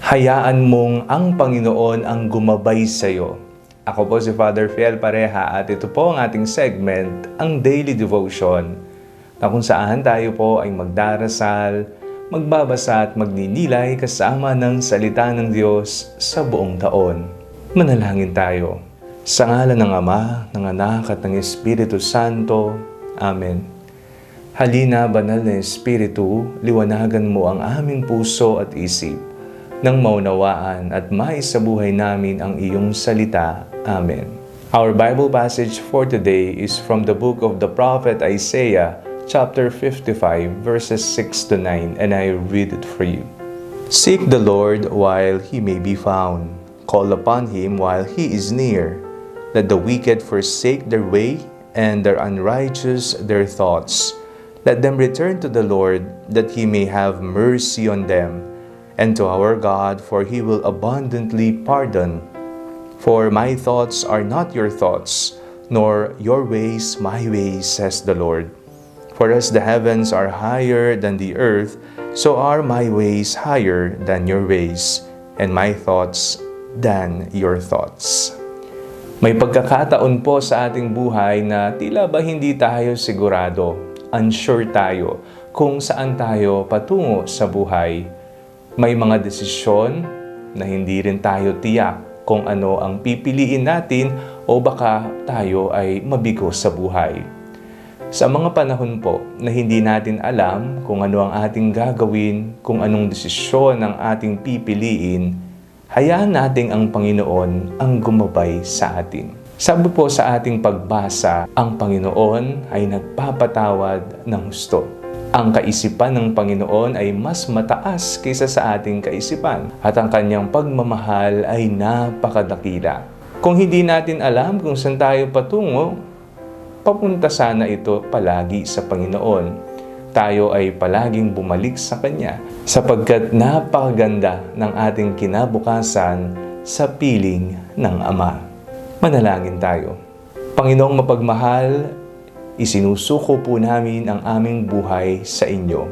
Hayaan mong ang Panginoon ang gumabay sa iyo. Ako po si Father Fiel Pareha at ito po ang ating segment, ang Daily Devotion, na kung saan tayo po ay magdarasal, magbabasa at magninilay kasama ng salita ng Diyos sa buong taon. Manalangin tayo. Sa ngalan ng Ama, ng Anak at ng Espiritu Santo. Amen. Halina, Banal na Espiritu, liwanagan mo ang aming puso at isip, nang maunawaan at maisabuhay namin ang iyong salita. Amen. Our Bible passage for today is from the book of the prophet Isaiah, chapter 55, verses 6 to 9, and I read it for you. Seek the Lord while he may be found. Call upon him while he is near. Let the wicked forsake their way, and their unrighteous their thoughts. Let them return to the Lord, that he may have mercy on them, and to our God, for he will abundantly pardon. For my thoughts are not your thoughts, nor your ways my ways, says the Lord. For as the heavens are higher than the earth, so are my ways higher than your ways, and my thoughts than your thoughts. May pagkakataon po sa ating buhay na tila ba hindi tayo sigurado, unsure tayo kung saan tayo patungo sa buhay. May mga desisyon na hindi rin tayo tiyak kung ano ang pipiliin natin o baka tayo ay mabigo sa buhay. Sa mga panahon po na hindi natin alam kung ano ang ating gagawin, kung anong desisyon ang ating pipiliin, hayaan natin ang Panginoon ang gumabay sa atin. Sabi po sa ating pagbasa, ang Panginoon ay nagpapatawad ng husto. Ang kaisipan ng Panginoon ay mas mataas kaysa sa ating kaisipan at ang kanyang pagmamahal ay napakadakila. Kung hindi natin alam kung saan tayo patungo, papunta sana ito palagi sa Panginoon. Tayo ay palaging bumalik sa Kanya sapagkat napakaganda ng ating kinabukasan sa piling ng Ama. Manalangin tayo. Panginoong mapagmahal, isinusuko po namin ang aming buhay sa inyo.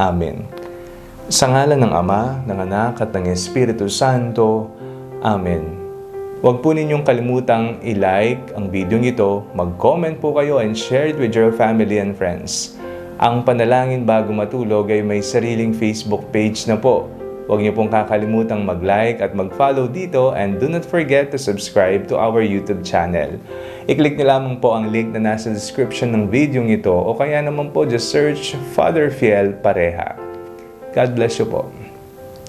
Amen. Sa ngalan ng Ama, ng Anak at ng Espiritu Santo. Amen. Huwag po ninyong kalimutang i-like ang video ito, mag-comment po kayo and share it with your family and friends. Ang Panalangin Bago Matulog ay may sariling Facebook page na po. Huwag niyo pong kakalimutang mag-like at mag-follow dito, and do not forget to subscribe to our YouTube channel. I-click niyo lamang po ang link na nasa description ng video ito o kaya naman po just search Father Fiel Pareha. God bless you po.